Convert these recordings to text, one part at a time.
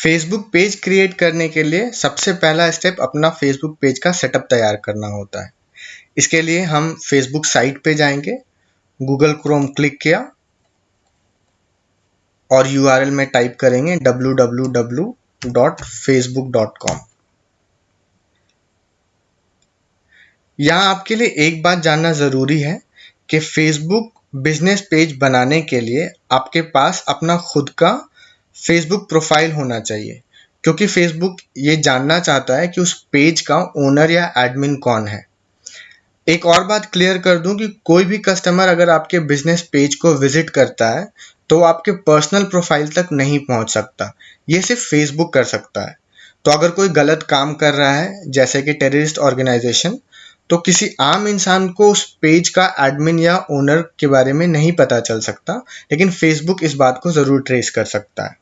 Facebook page create करने के लिए सबसे पहला स्टेप अपना फेसबुक पेज का सेटअप तैयार करना होता है। इसके लिए हम फेसबुक साइट पे जाएंगे, गूगल क्रोम क्लिक किया और यूआरएल में टाइप करेंगे www.facebook.com। यहाँ आपके लिए एक बात जानना ज़रूरी है कि फेसबुक बिजनेस पेज बनाने के लिए आपके पास अपना खुद का फेसबुक प्रोफाइल होना चाहिए, क्योंकि फेसबुक ये जानना चाहता है कि उस पेज का ओनर या एडमिन कौन है। एक और बात क्लियर कर दूं कि कोई भी कस्टमर अगर आपके बिजनेस पेज को विजिट करता है तो वो आपके पर्सनल प्रोफाइल तक नहीं पहुंच सकता, ये सिर्फ फेसबुक कर सकता है। तो अगर कोई गलत काम कर रहा है जैसे कि टेररिस्ट ऑर्गेनाइजेशन, तो किसी आम इंसान को उस पेज का एडमिन या ओनर के बारे में नहीं पता चल सकता, लेकिन फेसबुक इस बात को ज़रूर ट्रेस कर सकता है।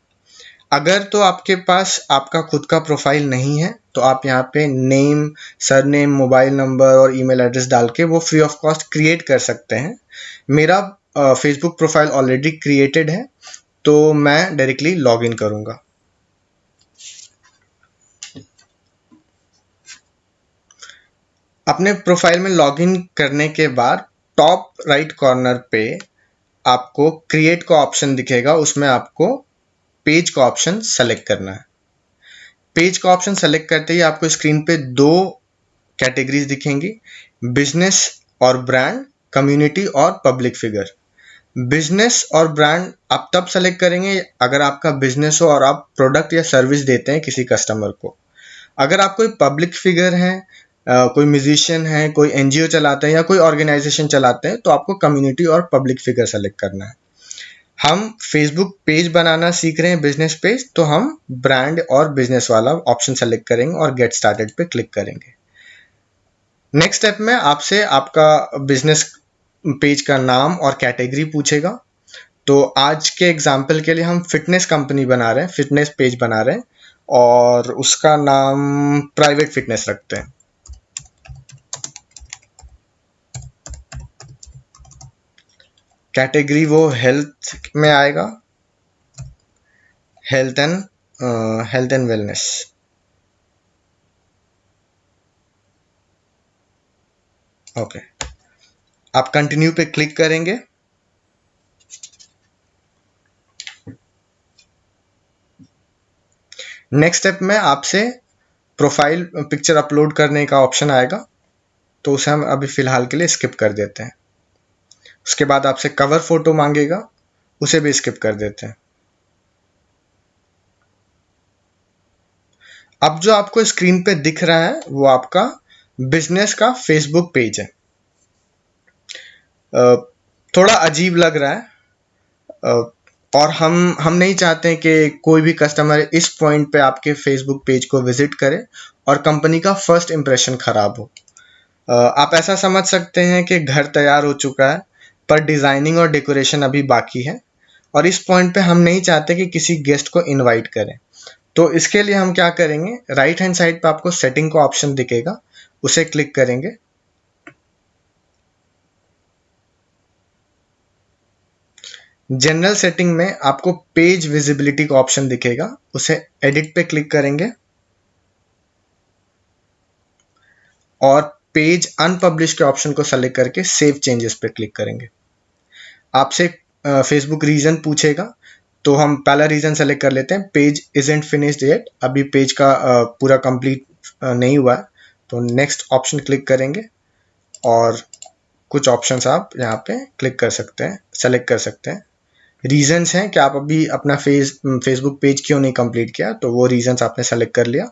अगर तो आपके पास आपका खुद का प्रोफाइल नहीं है तो आप यहाँ पे नेम, सरनेम, मोबाइल नंबर और ईमेल एड्रेस डाल के वो फ्री ऑफ कॉस्ट क्रिएट कर सकते हैं। मेरा फेसबुक प्रोफाइल ऑलरेडी क्रिएटेड है तो मैं डायरेक्टली लॉग इन करूँगा। अपने प्रोफाइल में लॉगिन करने के बाद टॉप राइट कॉर्नर पे आपको क्रिएट का ऑप्शन दिखेगा, उसमें आपको पेज का ऑप्शन सेलेक्ट करना है। पेज का ऑप्शन सेलेक्ट करते ही आपको स्क्रीन पे दो कैटेगरीज दिखेंगी, बिजनेस और ब्रांड, कम्युनिटी और पब्लिक फिगर। बिजनेस और ब्रांड आप तब सेलेक्ट करेंगे अगर आपका बिजनेस हो और आप प्रोडक्ट या सर्विस देते हैं किसी कस्टमर को। अगर आप कोई पब्लिक फिगर हैं, कोई म्यूजिशियन है, कोई एनजीओ चलाते हैं या कोई ऑर्गेनाइजेशन चलाते हैं, तो आपको कम्युनिटी और पब्लिक फिगर सेलेक्ट करना है। हम फेसबुक पेज बनाना सीख रहे हैं, बिजनेस पेज, तो हम ब्रांड और बिजनेस वाला ऑप्शन सेलेक्ट करेंगे और गेट स्टार्टेड पे क्लिक करेंगे। नेक्स्ट स्टेप में आपसे आपका बिजनेस पेज का नाम और कैटेगरी पूछेगा। तो आज के एग्जाम्पल के लिए हम फिटनेस कंपनी बना रहे हैं, फिटनेस पेज बना रहे हैं और उसका नाम प्राइवेट फिटनेस रखते हैं। कैटेगरी वो हेल्थ में आएगा, हेल्थ एंड वेलनेस। ओके, आप कंटिन्यू पे क्लिक करेंगे। नेक्स्ट स्टेप में आपसे प्रोफाइल पिक्चर अपलोड करने का ऑप्शन आएगा, तो उसे हम अभी फिलहाल के लिए स्किप कर देते हैं। उसके बाद आपसे कवर फोटो मांगेगा, उसे भी स्किप कर देते हैं। अब जो आपको स्क्रीन पे दिख रहा है वो आपका बिजनेस का फेसबुक पेज है। थोड़ा अजीब लग रहा है और हम नहीं चाहते कि कोई भी कस्टमर इस पॉइंट पे आपके फेसबुक पेज को विजिट करे और कंपनी का फर्स्ट इंप्रेशन खराब हो। आप ऐसा समझ सकते हैं कि घर तैयार हो चुका है पर डिजाइनिंग और डेकोरेशन अभी बाकी है, और इस पॉइंट पे हम नहीं चाहते कि किसी गेस्ट को इनवाइट करें। तो इसके लिए हम क्या करेंगे, राइट हैंड साइड पे आपको सेटिंग का ऑप्शन दिखेगा, उसे क्लिक करेंगे। जनरल सेटिंग में आपको पेज विजिबिलिटी का ऑप्शन दिखेगा, उसे एडिट पे क्लिक करेंगे और पेज अनपब्लिश के ऑप्शन को सेलेक्ट करके सेव चेंजेस पे क्लिक करेंगे। आपसे फेसबुक रीजन पूछेगा, तो हम पहला रीजन सेलेक्ट कर लेते हैं, पेज इजंट फिनिश्ड येट। अभी पेज का पूरा कंप्लीट नहीं हुआ है, तो नेक्स्ट ऑप्शन क्लिक करेंगे और कुछ ऑप्शंस आप यहाँ पे क्लिक कर सकते हैं, सेलेक्ट कर सकते हैं। रीजंस हैं कि आप अभी अपना फेसबुक पेज क्यों नहीं कंप्लीट किया, तो वो रीजंस आपने सेलेक्ट कर लिया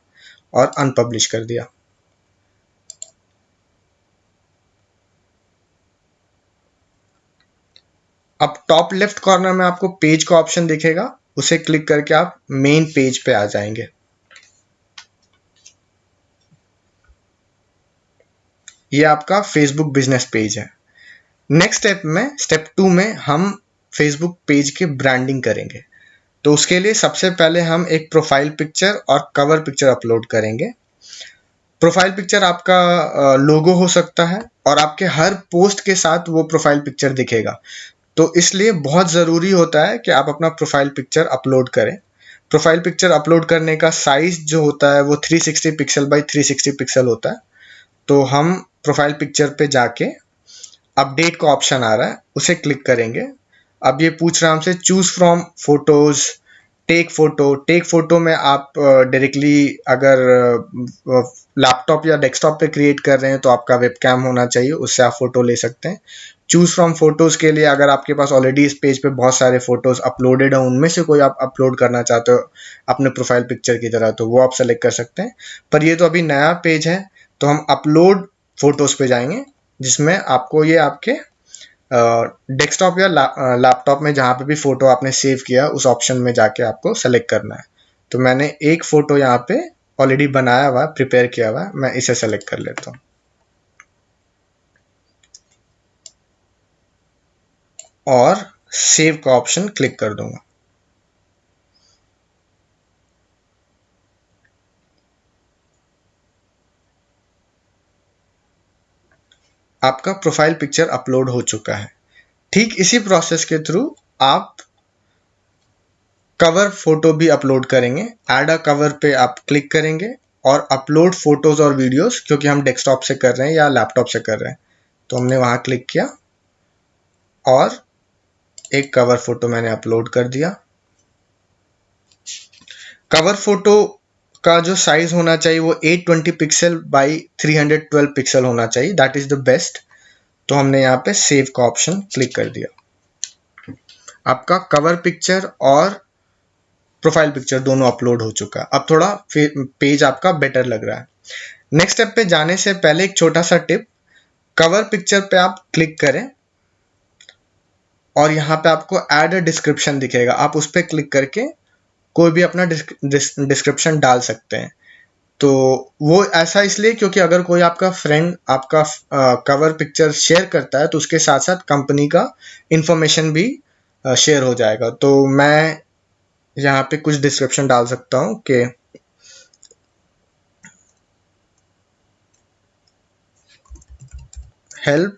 और अनपब्लिश कर दिया। अब टॉप लेफ्ट कॉर्नर में आपको पेज का ऑप्शन दिखेगा, उसे क्लिक करके आप मेन पेज पे आ जाएंगे। ये आपका फेसबुक बिजनेस पेज है। नेक्स्ट स्टेप में, स्टेप 2 में हम फेसबुक पेज की ब्रांडिंग करेंगे। तो उसके लिए सबसे पहले हम एक प्रोफाइल पिक्चर और कवर पिक्चर अपलोड करेंगे। प्रोफाइल पिक्चर आपका लोगो हो सकता है और आपके हर पोस्ट के साथ वो प्रोफाइल पिक्चर दिखेगा, तो इसलिए बहुत ज़रूरी होता है कि आप अपना प्रोफाइल पिक्चर अपलोड करें। प्रोफाइल पिक्चर अपलोड करने का साइज जो होता है वो 360 पिक्सल बाई 360 पिक्सल होता है। तो हम प्रोफाइल पिक्चर पे जाके अपडेट का ऑप्शन आ रहा है, उसे क्लिक करेंगे। अब ये पूछ रहा है हमसे choose from photos, take photo में आप डायरेक्टली अगर लैपटॉप या डेस्कटॉप पे क्रिएट कर रहे हैं तो आपका वेबकैम होना चाहिए, उससे आप फोटो ले सकते हैं। चूज फ्रॉम फोटोज के लिए अगर आपके पास ऑलरेडी इस पेज पे बहुत सारे फोटोज अपलोडेड है, उनमें से कोई आप अपलोड करना चाहते हो अपने प्रोफाइल पिक्चर की तरह, तो वो आप सेलेक्ट कर सकते हैं। पर ये तो अभी नया पेज है, तो हम अपलोड फोटोज पे जाएंगे, जिसमें आपको ये आपके डेस्कटॉप या लैपटॉप में जहाँ पे भी फोटो आपने सेव किया उस ऑप्शन में जाके आपको सेलेक्ट करना है। तो मैंने एक फोटो यहाँ पे ऑलरेडी बनाया हुआ है, प्रिपेयर किया हुआ है, मैं इसे सेलेक्ट कर लेता हूँ और सेव का ऑप्शन क्लिक कर दूंगा। आपका प्रोफाइल पिक्चर अपलोड हो चुका है। ठीक इसी प्रोसेस के थ्रू आप कवर फोटो भी अपलोड करेंगे। ऐड अ कवर पे आप क्लिक करेंगे और अपलोड फोटोज और वीडियोस, क्योंकि हम डेस्कटॉप से कर रहे हैं या लैपटॉप से कर रहे हैं, तो हमने वहां क्लिक किया और एक कवर फोटो मैंने अपलोड कर दिया। कवर फोटो का जो साइज होना चाहिए वो 820 पिक्सल बाई 312 पिक्सल होना चाहिए, दैट इज द बेस्ट। तो हमने यहाँ पे सेव का ऑप्शन क्लिक कर दिया। आपका कवर पिक्चर और प्रोफाइल पिक्चर दोनों अपलोड हो चुका है। अब थोड़ा पेज आपका बेटर लग रहा है। नेक्स्ट स्टेप पे जाने से पहले एक छोटा सा टिप, कवर पिक्चर पे आप क्लिक करें और यहाँ पे आपको ऐड अ डिस्क्रिप्शन दिखेगा, आप उस पर क्लिक करके कोई भी अपना डिस्क्रिप्शन डाल सकते हैं। तो वो ऐसा इसलिए क्योंकि अगर कोई आपका फ्रेंड आपका कवर पिक्चर शेयर करता है तो उसके साथ साथ कंपनी का इंफॉर्मेशन भी शेयर हो जाएगा। तो मैं यहाँ पे कुछ डिस्क्रिप्शन डाल सकता हूँ कि हेल्प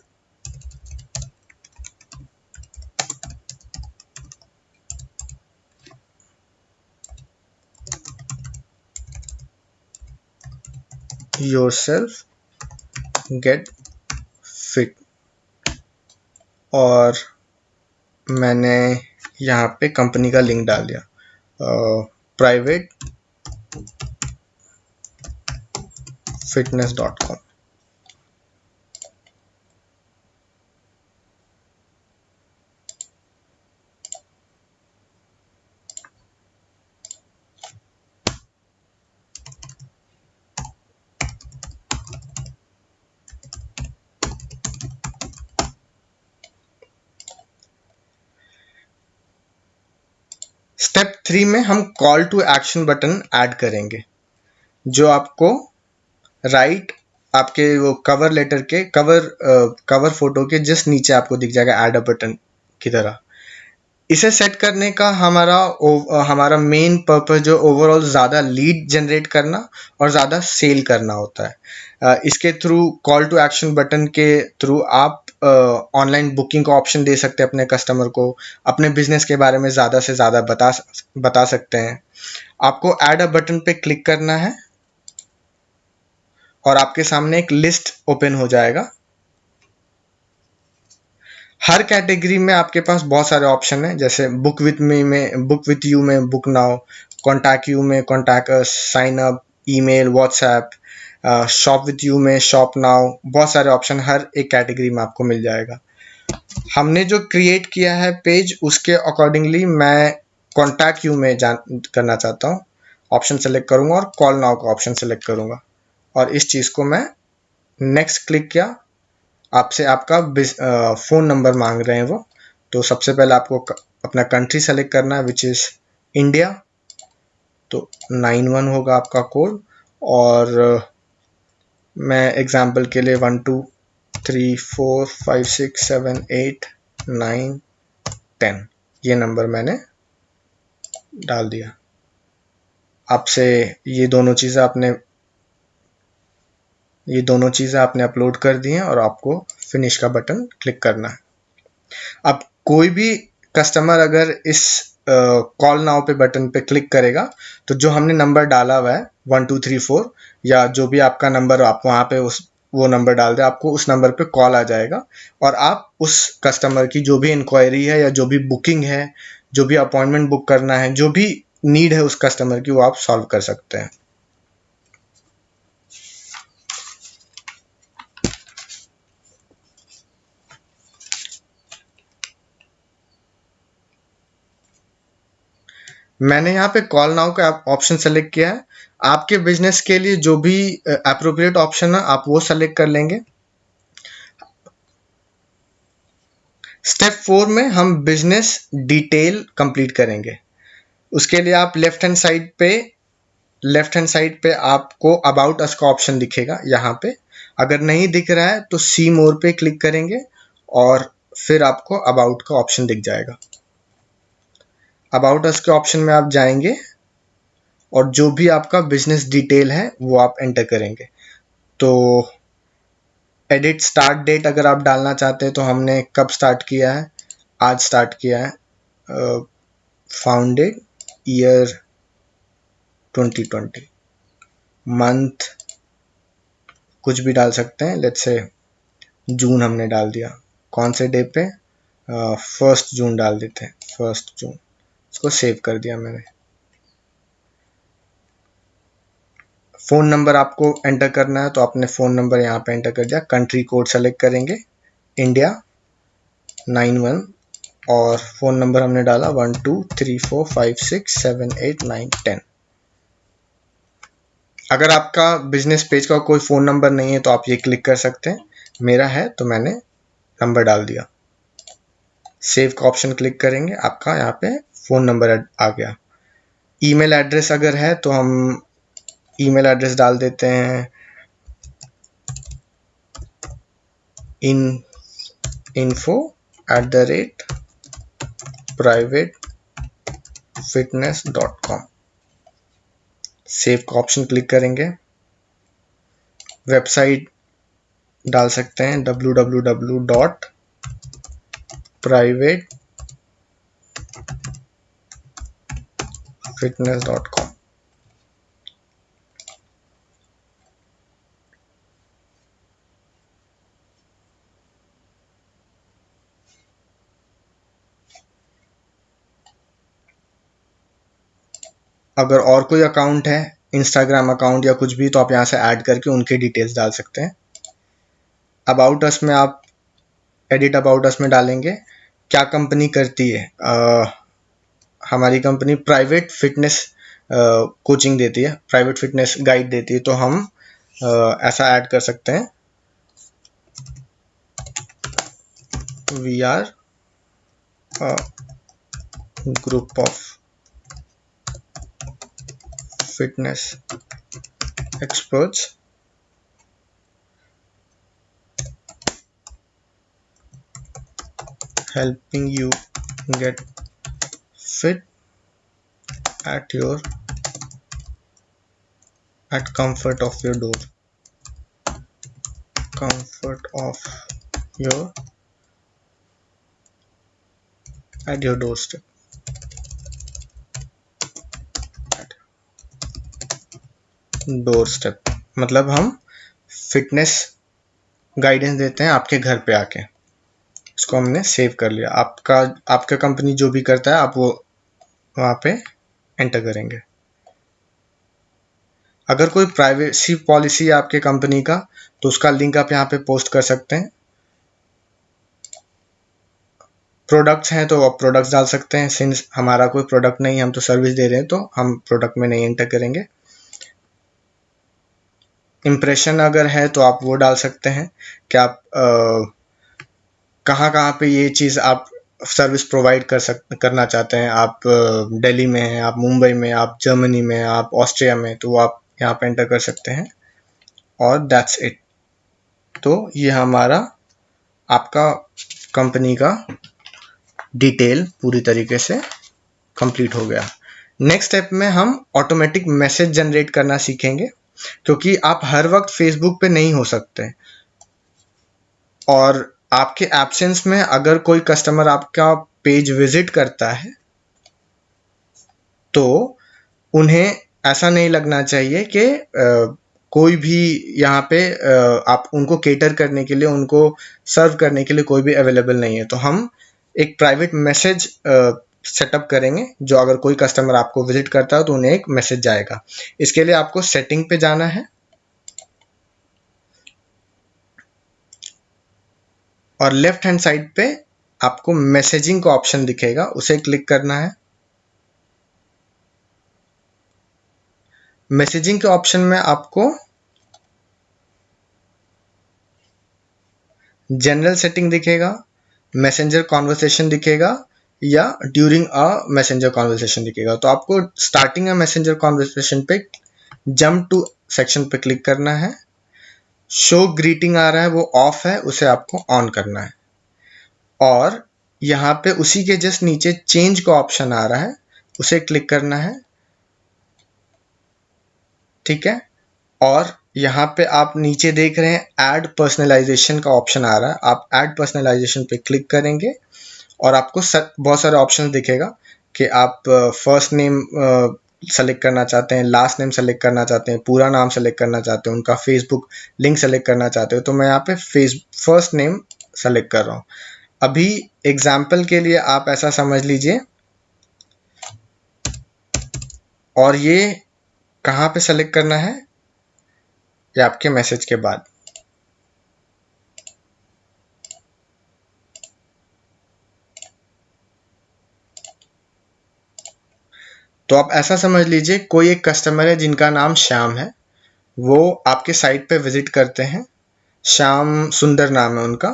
योरसेल्फ गेट फिट, और मैंने यहाँ पे कंपनी का लिंक डाल दिया, प्राइवेट fitness.com। स्टेप 3 में हम call to action button add करेंगे, जो आपको राइट आपके वो कवर लेटर के कवर फोटो के जस्ट नीचे आपको दिख जाएगा ऐड अ बटन की तरह। इसे सेट करने का हमारा मेन पर्पस जो ओवरऑल ज़्यादा लीड जनरेट करना और ज़्यादा सेल करना होता है। इसके through call to action button के थ्रू आप ऑनलाइन बुकिंग का ऑप्शन दे सकते हैं अपने कस्टमर को, अपने बिजनेस के बारे में ज़्यादा से ज़्यादा बता सकते हैं। आपको ऐड अ बटन पे क्लिक करना है और आपके सामने एक लिस्ट ओपन हो जाएगा। हर कैटेगरी में आपके पास बहुत सारे ऑप्शन हैं, जैसे बुक विथ मी में, बुक विथ यू में बुक नाउ, कॉन्टैक्ट यू में contact us, sign up, email, WhatsApp, shop with you में शॉप नाउ, बहुत सारे ऑप्शन हर एक कैटेगरी में आपको मिल जाएगा। हमने जो क्रिएट किया है पेज उसके अकॉर्डिंगली मैं कॉन्टैक्ट यू में करना चाहता हूँ, ऑप्शन सेलेक्ट करूंगा और कॉल नाउ का ऑप्शन सेलेक्ट करूंगा और इस चीज़ को मैं नेक्स्ट क्लिक किया। आपसे आपका फ़ोन नंबर मांग रहे हैं वो, तो सबसे पहले आपको अपना कंट्री सेलेक्ट करना है विच इज़ इंडिया, तो 91 होगा आपका कोड। और मैं एग्जांपल के लिए 1 2 3 4 5 6 7 8 9 10 ये नंबर मैंने डाल दिया। आपसे ये दोनों चीज़ें आपने अपलोड कर दी हैं और आपको फिनिश का बटन क्लिक करना है। अब कोई भी कस्टमर अगर इस कॉल नाउ पे बटन पे क्लिक करेगा तो जो हमने नंबर डाला हुआ है 1234 या जो भी आपका नंबर आप वहाँ पे वो नंबर डाल दे, आपको उस नंबर पे कॉल आ जाएगा और आप उस कस्टमर की जो भी इंक्वायरी है या जो भी बुकिंग है, जो भी अपॉइंटमेंट बुक करना है, जो भी नीड है उस कस्टमर की, वो आप सॉल्व कर सकते हैं। मैंने यहाँ पे कॉल नाउ का ऑप्शन सेलेक्ट किया है। आपके बिजनेस के लिए जो भी अप्रोप्रिएट ऑप्शन है आप वो सेलेक्ट कर लेंगे। स्टेप 4 में हम बिजनेस डिटेल कंप्लीट करेंगे। उसके लिए आप लेफ्ट हैंड साइड पे आपको अबाउट अस का ऑप्शन दिखेगा यहाँ पे। अगर नहीं दिख रहा है तो सी मोर पे क्लिक करेंगे और फिर आपको अबाउट का ऑप्शन दिख जाएगा। अबाउट अस के ऑप्शन में आप जाएंगे और जो भी आपका बिजनेस डिटेल है वो आप एंटर करेंगे। तो एडिट स्टार्ट डेट अगर आप डालना चाहते हैं तो हमने कब स्टार्ट किया है, आज स्टार्ट किया है। फाउंडेड ईयर 2020, मंथ कुछ भी डाल सकते हैं, लेट्स से जून हमने डाल दिया। कौन से डे पे, 1 जून डाल देते हैं, 1 जून। इसको सेव कर दिया मैंने। फ़ोन नंबर आपको एंटर करना है तो आपने फ़ोन नंबर यहाँ पे एंटर कर दिया। कंट्री कोड सेलेक्ट करेंगे, इंडिया 91, और फ़ोन नंबर हमने डाला 123456789110। अगर आपका बिजनेस पेज का कोई फ़ोन नंबर नहीं है तो आप ये क्लिक कर सकते हैं। मेरा है तो मैंने नंबर डाल दिया। सेव का ऑप्शन क्लिक करेंगे, आपका यहाँ पे फ़ोन नंबर आ गया। ईमेल एड्रेस अगर है तो हम ईमेल एड्रेस डाल देते हैं, info@privatefitness.com। सेव का ऑप्शन क्लिक करेंगे। वेबसाइट डाल सकते हैं www.privatefitness.com। अगर और कोई अकाउंट है, इंस्टाग्राम अकाउंट या कुछ भी, तो आप यहाँ से ऐड करके उनके डिटेल्स डाल सकते हैं। अबाउट अस में आप एडिट अबाउट अस में डालेंगे क्या कंपनी करती है। हमारी कंपनी प्राइवेट फिटनेस कोचिंग देती है, प्राइवेट फिटनेस गाइड देती है, तो हम ऐसा ऐड कर सकते हैं, we are group of fitness experts helping you get fit at comfort of your door, at your doorstep। मतलब हम फिटनेस गाइडेंस देते हैं आपके घर पे आके। इसको हमने सेव कर लिया। आपका कंपनी जो भी करता है आप वो वहाँ पे एंटर करेंगे। अगर कोई प्राइवेसी पॉलिसी है आपके कंपनी का तो उसका लिंक आप यहाँ पे पोस्ट कर सकते हैं। प्रोडक्ट्स हैं तो आप प्रोडक्ट्स डाल सकते हैं। सिंस हमारा कोई प्रोडक्ट नहीं, हम तो सर्विस दे रहे हैं, तो हम प्रोडक्ट में नहीं एंटर करेंगे। इम्प्रेशन अगर है तो आप वो डाल सकते हैं कि आप कहाँ पे ये चीज़ आप सर्विस प्रोवाइड करना चाहते हैं। आप दिल्ली में हैं, आप मुंबई में, आप जर्मनी में, आप ऑस्ट्रिया में, तो आप यहाँ पे एंटर कर सकते हैं और दैट्स इट। तो ये हमारा आपका कंपनी का डिटेल पूरी तरीके से कंप्लीट हो गया। नेक्स्ट स्टेप में हम ऑटोमेटिक मैसेज जनरेट करना सीखेंगे, क्योंकि आप हर वक्त फेसबुक पे नहीं हो सकते और आपके एब्सेंस में अगर कोई कस्टमर आपका पेज विजिट करता है तो उन्हें ऐसा नहीं लगना चाहिए कि कोई भी यहाँ पे आप उनको केटर करने के लिए, उनको सर्व करने के लिए कोई भी अवेलेबल नहीं है। तो हम एक प्राइवेट मैसेज सेटअप करेंगे, जो अगर कोई कस्टमर आपको विजिट करता है तो उन्हें एक मैसेज जाएगा। इसके लिए आपको सेटिंग पे जाना है और लेफ्ट हैंड साइड पे आपको मैसेजिंग का ऑप्शन दिखेगा, उसे क्लिक करना है। मैसेजिंग के ऑप्शन में आपको जनरल सेटिंग दिखेगा, मैसेंजर कॉन्वर्सेशन दिखेगा या ड्यूरिंग अ मैसेंजर कॉन्वर्सेशन दिखेगा। तो आपको स्टार्टिंग अ मैसेंजर कॉन्वर्सेशन पे जंप टू सेक्शन पे क्लिक करना है। शो ग्रीटिंग आ रहा है वो ऑफ है, उसे आपको ऑन करना है। और यहाँ पे उसी के जस्ट नीचे चेंज का ऑप्शन आ रहा है, उसे क्लिक करना है। ठीक है, और यहाँ पे आप नीचे देख रहे हैं ऐड पर्सनलाइजेशन का ऑप्शन आ रहा है, आप ऐड पर्सनलाइजेशन पे क्लिक करेंगे और आपको बहुत सारे ऑप्शन दिखेगा कि आप फर्स्ट नेम सेलेक्ट करना चाहते हैं, लास्ट नेम सेलेक्ट करना चाहते हैं, पूरा नाम सेलेक्ट करना चाहते हैं, उनका फेसबुक लिंक सेलेक्ट करना चाहते हो। तो मैं यहाँ पे फर्स्ट नेम सेलेक्ट कर रहा हूँ। अभी एग्जाम्पल के लिए आप ऐसा समझ लीजिए, और ये कहाँ पे सेलेक्ट करना है, ये आपके मैसेज के बाद। तो आप ऐसा समझ लीजिए, कोई एक कस्टमर है जिनका नाम श्याम है, वो आपके साइट पे विजिट करते हैं, श्याम सुंदर नाम है उनका,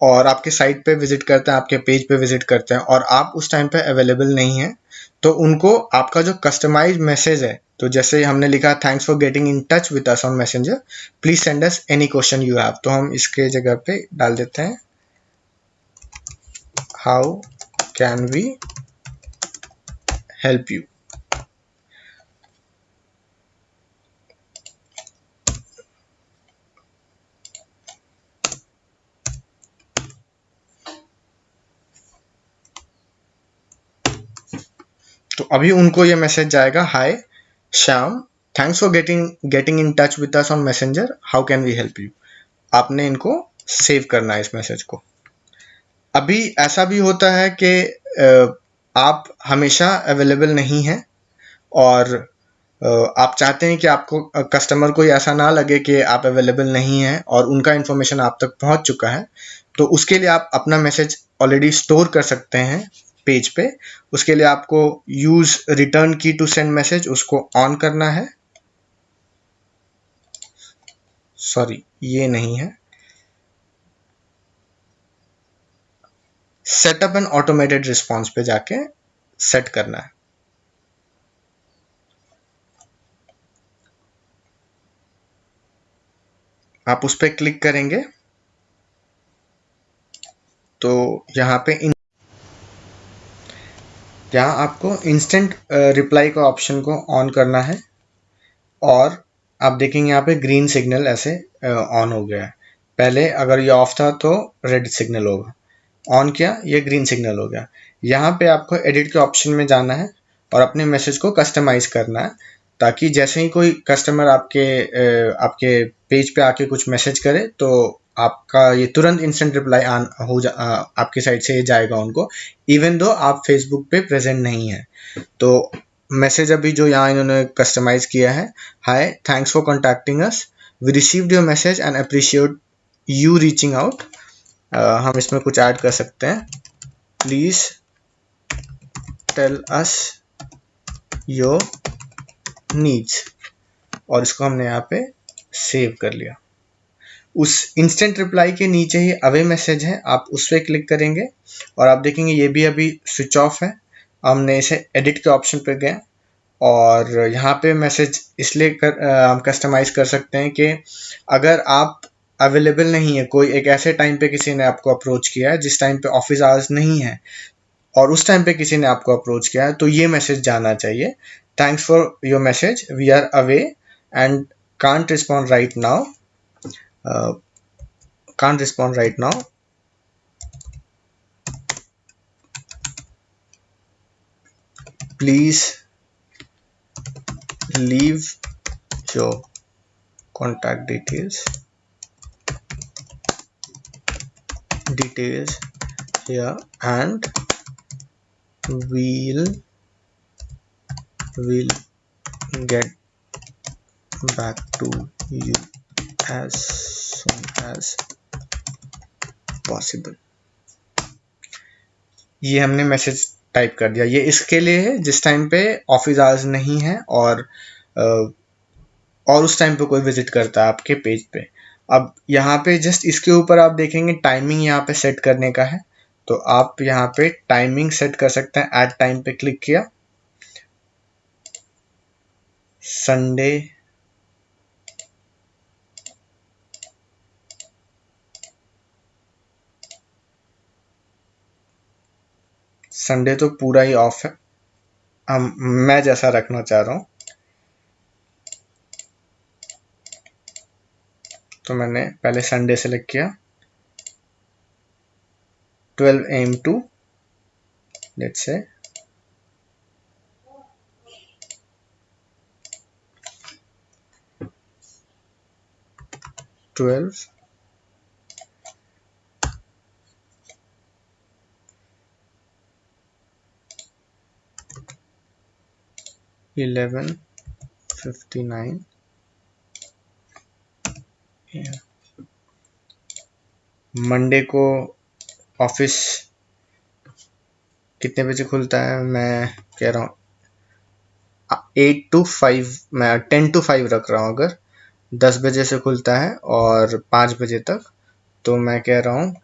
और आपके साइट पे विजिट करते हैं, आपके पेज पे विजिट करते हैं, और आप उस टाइम पे अवेलेबल नहीं है। तो उनको आपका जो कस्टमाइज मैसेज है, तो जैसे हमने लिखा thanks for getting in touch with us on Messenger, please send us any question you have, तो हम इसके जगह पे डाल देते हैं how can we help you. तो अभी उनको ये मैसेज जाएगा, hi Shyam, thanks for getting in touch with us on Messenger, how can we help you. आपने इनको सेव करना है इस मैसेज को। अभी ऐसा भी होता है कि आप हमेशा अवेलेबल नहीं हैं और आप चाहते हैं कि आपको कस्टमर को ऐसा ना लगे कि आप अवेलेबल नहीं हैं और उनका इन्फॉर्मेशन आप तक पहुंच चुका है। तो उसके लिए आप अपना मैसेज ऑलरेडी स्टोर कर सकते हैं पेज पे। उसके लिए आपको यूज रिटर्न की टू सेंड मैसेज, उसको ऑन करना है। सॉरी, ये नहीं है, सेटअप एन ऑटोमेटेड रिस्पॉन्स पे जाके सेट करना है। आप उस पर क्लिक करेंगे तो यहाँ पे यहाँ आपको इंस्टेंट रिप्लाई का ऑप्शन को ऑन करना है और आप देखेंगे यहाँ पे ग्रीन सिग्नल ऐसे ऑन हो गया है। पहले अगर ये ऑफ था तो रेड सिग्नल होगा, ऑन किया ये ग्रीन सिग्नल हो गया। यहाँ पे आपको एडिट के ऑप्शन में जाना है और अपने मैसेज को कस्टमाइज करना है, ताकि जैसे ही कोई कस्टमर आपके पेज पे आके कुछ मैसेज करे तो आपका ये तुरंत इंस्टेंट रिप्लाई आपकी साइड से जाएगा उनको, इवन दो आप फेसबुक पे प्रेजेंट नहीं है। तो मैसेज अभी जो यहाँ इन्होंने कस्टमाइज किया है, hi thanks for contacting us, we received your message and appreciate you reaching out. हम इसमें कुछ ऐड कर सकते हैं, please tell us your needs, और इसको हमने यहाँ पे सेव कर लिया। उस इंस्टेंट रिप्लाई के नीचे ही अवे मैसेज है, आप उस पर क्लिक करेंगे और आप देखेंगे ये भी अभी स्विच ऑफ है। हमने इसे एडिट के ऑप्शन पे गए और यहाँ पे मैसेज इसलिए हम कस्टमाइज कर सकते हैं कि अगर आप अवेलेबल नहीं है, कोई एक ऐसे टाइम पे किसी ने आपको अप्रोच किया है जिस टाइम पे ऑफिस आवर्स नहीं है और उस टाइम पे किसी ने आपको अप्रोच किया है, तो ये मैसेज जाना चाहिए, thanks for your message, we are away and can't respond right now, can't respond right now, please leave your contact details here and we'll get back to you as soon as possible। ये हमने message type कर दिया। ये इसके लिए है जिस time पे ऑफिस आवर्स नहीं है और उस टाइम पे कोई विजिट करता है आपके पेज पे। अब यहाँ पे जस्ट इसके ऊपर आप देखेंगे टाइमिंग यहाँ पे सेट करने का है, तो आप यहाँ पे टाइमिंग सेट कर सकते हैं। ऐड टाइम पे क्लिक किया, संडे तो पूरा ही ऑफ है। मैं जैसा रखना चाह रहा हूँ, तो मैंने पहले संडे सेलेक्ट किया, 12 AM to let's say 12 11:59 Monday को ऑफिस कितने बजे खुलता है? मैं कह रहा हूँ 8 to 5, मैं 10 to 5 रख रहा हूँ। अगर 10 बजे से खुलता है और 5 बजे तक, तो मैं कह रहा हूँ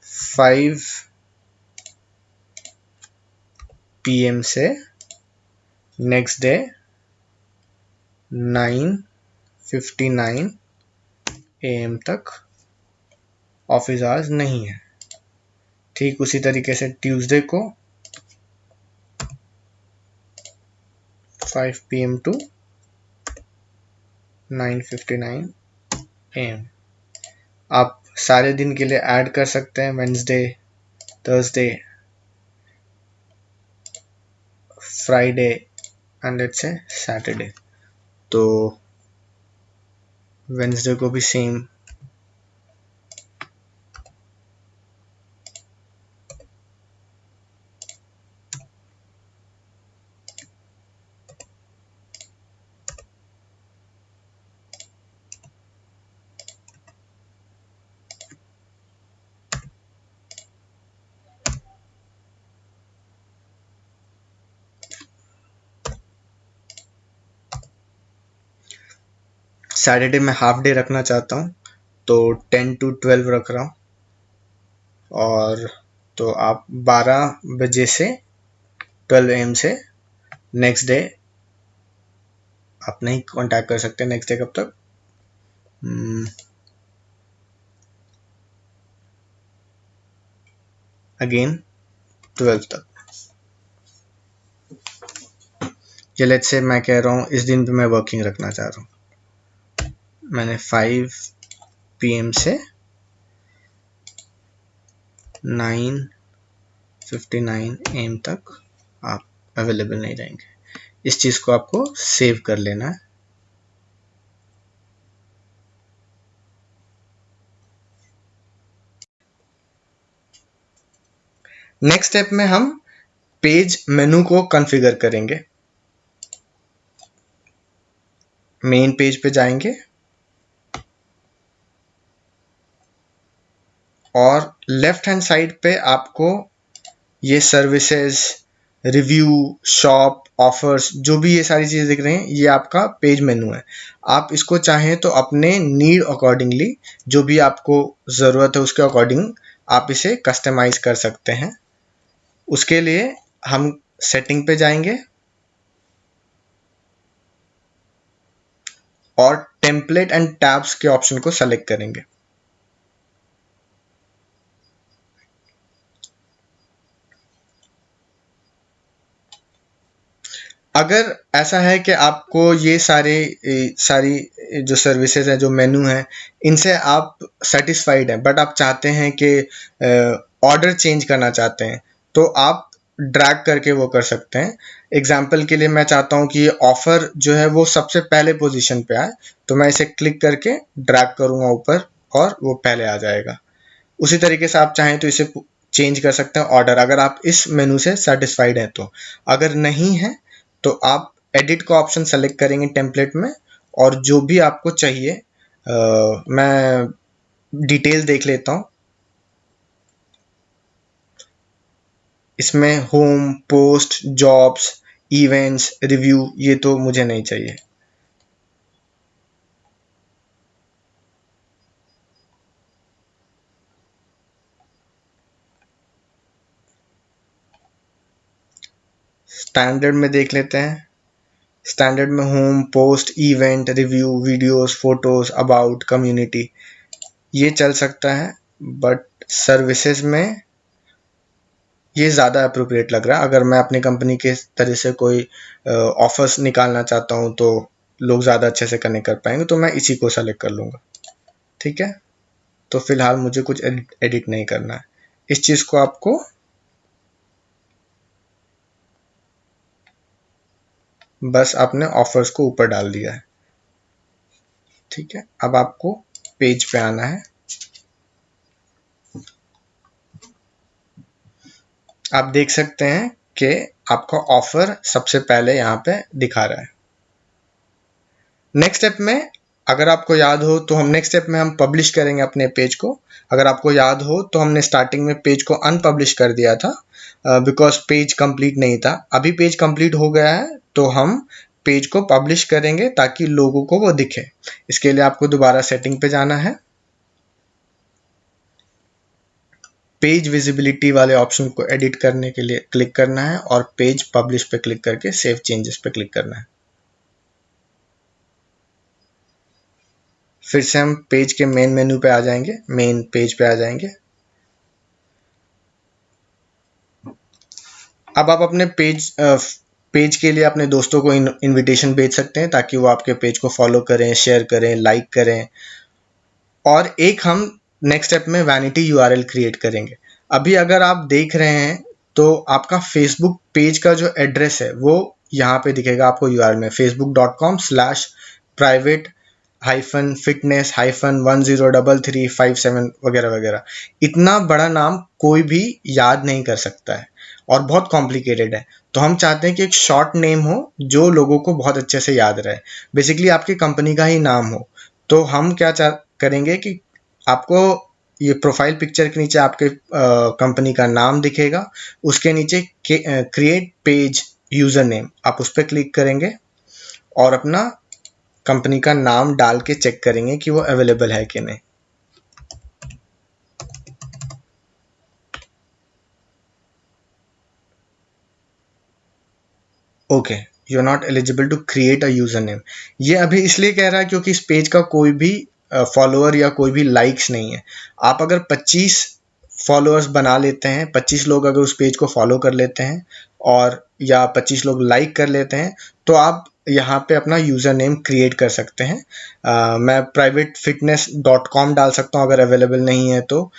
5 PM से नेक्स्ट डे 9:59 AM तक ऑफिस आवर्स नहीं है। ठीक उसी तरीके से ट्यूसडे को 5 PM टू 9:59 AM। आप सारे दिन के लिए ऐड कर सकते हैं, Wednesday, Thursday, Friday and let's say Saturday. तो वेंसडे को भी सेम सैटरडे में हाफ डे रखना चाहता हूँ, तो 10 to 12 रख रहा हूँ। और तो आप 12 बजे से 12 AM से नेक्स्ट डे आप नहीं कांटेक्ट कर सकते। नेक्स्ट डे कब तक? अगेन 12 तक। ये लेट्स से मैं कह रहा हूँ इस दिन पे मैं वर्किंग रखना चाह रहा हूँ। मैंने 5 PM से 9:59 AM तक आप अवेलेबल नहीं रहेंगे। इस चीज को आपको सेव कर लेना है। नेक्स्ट स्टेप में हम पेज मेनू को कॉन्फ़िगर करेंगे। मेन पेज पे जाएंगे और लेफ्ट हैंड साइड पे आपको ये सर्विसेज, रिव्यू, शॉप, ऑफर्स, जो भी ये सारी चीजें दिख रही हैं, ये आपका पेज मेनू है। आप इसको चाहें तो अपने नीड अकॉर्डिंगली, जो भी आपको ज़रूरत है उसके अकॉर्डिंग आप इसे कस्टमाइज कर सकते हैं। उसके लिए हम सेटिंग पे जाएंगे और टेम्पलेट एंड टैब्स के ऑप्शन को सेलेक्ट करेंगे। अगर ऐसा है कि आपको ये सारी जो सर्विसेज है, जो मेनू है, इनसे आप सेटिस्फाइड हैं, बट आप चाहते हैं कि ऑर्डर चेंज करना चाहते हैं, तो आप ड्रैग करके वो कर सकते हैं। एग्जाम्पल के लिए मैं चाहता हूँ कि ये ऑफर जो है वो सबसे पहले पोजीशन पे आए, तो मैं इसे क्लिक करके ड्रैग करूंगा ऊपर और वो पहले आ जाएगा। उसी तरीके से आप चाहें तो इसे चेंज कर सकते हैं ऑर्डर, अगर आप इस मेनू से सेटिस्फाइड हैं तो। अगर नहीं है तो आप एडिट का ऑप्शन सेलेक्ट करेंगे टेम्पलेट में, और जो भी आपको चाहिए मैं डिटेल देख लेता हूँ। इसमें home, post, jobs, events, review, ये तो मुझे नहीं चाहिए। स्टैंडर्ड में देख लेते हैं। स्टैंडर्ड में home, post, event, review, videos, photos, about, community, ये चल सकता है। बट सर्विसेज में ये ज़्यादा अप्रोप्रिएट लग रहा है। अगर मैं अपनी कंपनी के तरह से कोई ऑफर्स निकालना चाहता हूँ तो लोग ज़्यादा अच्छे से कनेक्ट कर पाएंगे, तो मैं इसी को सेलेक्ट कर लूँगा। ठीक है, तो फिलहाल मुझे कुछ एडिट नहीं करना है। इस चीज़ को आपको बस आपने ऑफर्स को ऊपर डाल दिया है। ठीक है, अब आपको पेज पे आना है। आप देख सकते हैं कि आपका ऑफर सबसे पहले यहाँ पे दिखा रहा है। नेक्स्ट स्टेप में अगर आपको याद हो तो हम नेक्स्ट स्टेप में हम पब्लिश करेंगे अपने पेज को। अगर आपको याद हो तो हमने स्टार्टिंग में पेज को अनपब्लिश कर दिया था बिकॉज पेज कंप्लीट नहीं था। अभी पेज कंप्लीट हो गया है तो हम पेज को पब्लिश करेंगे ताकि लोगों को वो दिखे। इसके लिए आपको दोबारा सेटिंग पे जाना है, पेज विजिबिलिटी वाले ऑप्शन को एडिट करने के लिए क्लिक करना है और पेज पब्लिश पे क्लिक करके सेव चेंजेस पे क्लिक करना है। फिर से हम पेज के मेन मेन्यू पे आ जाएंगे, मेन पेज पे आ जाएंगे। अब आप अपने पेज के लिए अपने दोस्तों को इनविटेशन भेज सकते हैं ताकि वो आपके पेज को फॉलो करें, शेयर करें, लाइक करें। और एक हम नेक्स्ट स्टेप में वैनिटी यूआरएल क्रिएट करेंगे। अभी अगर आप देख रहे हैं तो आपका फेसबुक पेज का जो एड्रेस है वो यहाँ पे दिखेगा आपको यूआरएल में, facebook.com/private -fitness -103357 वगैरह वगैरह। इतना बड़ा नाम कोई भी याद नहीं कर सकता है और बहुत कॉम्प्लिकेटेड है, तो हम चाहते हैं कि एक शॉर्ट नेम हो जो लोगों को बहुत अच्छे से याद रहे, बेसिकली आपकी कंपनी का ही नाम हो। तो हम क्या करेंगे कि आपको ये प्रोफाइल पिक्चर के नीचे आपके कंपनी का नाम दिखेगा, उसके नीचे क्रिएट पेज यूजर नेम, आप उस पर क्लिक करेंगे और अपना कंपनी का नाम डाल के चेक करेंगे कि वो अवेलेबल है कि नहीं। Okay, you are not eligible to create a user name. ये अभी इसलिए कह रहा है क्योंकि इस पेज का कोई भी फॉलोअर या कोई भी लाइक्स नहीं है। आप अगर 25 फॉलोअर्स बना लेते हैं, 25 लोग अगर उस पेज को फॉलो कर लेते हैं और या 25 लोग लाइक कर लेते हैं, तो आप यहाँ पे अपना यूज़र नेम क्रिएट कर सकते हैं। मैं privatefitness.com डाल सकता हूँ, अगर अवेलेबल नहीं है तो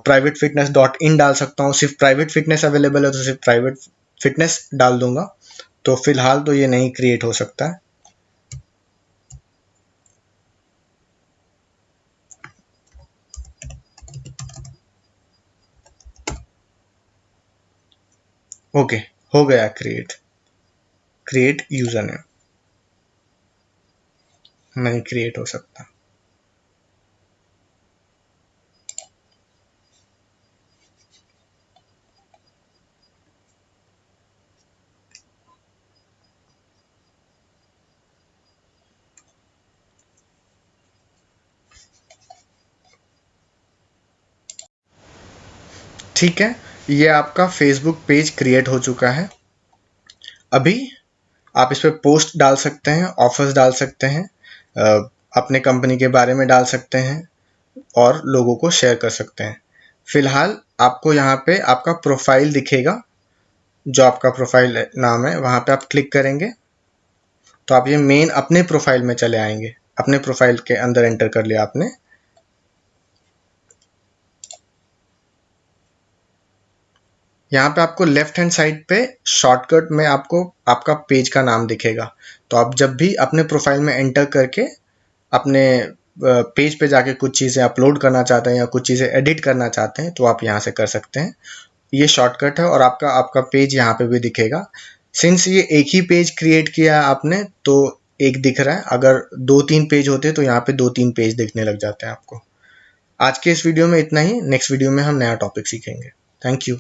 privatefitness.in डाल सकता हूँ। सिर्फ प्राइवेट फिटनेस अवेलेबल है तो सिर्फ प्राइवेट फिटनेस डाल दूंगा। तो फिलहाल तो ये नहीं क्रिएट हो सकता है। ओके, हो गया क्रिएट यूजर नेम, नहीं क्रिएट हो सकता। ठीक है, ये आपका फेसबुक पेज क्रिएट हो चुका है। अभी आप इस पर पोस्ट डाल सकते हैं, ऑफर्स डाल सकते हैं, अपने कंपनी के बारे में डाल सकते हैं और लोगों को शेयर कर सकते हैं। फिलहाल आपको यहाँ पे आपका प्रोफाइल दिखेगा, जो आपका प्रोफाइल नाम है वहाँ पे आप क्लिक करेंगे तो आप ये मेन अपने प्रोफाइल में चले आएंगे। अपने प्रोफाइल के अंदर एंटर कर लिया आपने। यहाँ पे आपको लेफ्ट हैंड साइड पे शॉर्टकट में आपको आपका पेज का नाम दिखेगा। तो आप जब भी अपने प्रोफाइल में एंटर करके अपने पेज पे जाके कुछ चीज़ें अपलोड करना चाहते हैं या कुछ चीज़ें एडिट करना चाहते हैं तो आप यहाँ से कर सकते हैं। ये शॉर्टकट है और आपका आपका पेज यहाँ पे भी दिखेगा। सिंस ये एक ही पेज क्रिएट किया है आपने तो एक दिख रहा है, अगर 2-3 पेज होते तो यहाँ पे 2-3 पेज दिखने लग जाते हैं आपको। आज के इस वीडियो में इतना ही। नेक्स्ट वीडियो में हम नया टॉपिक सीखेंगे। Thank you.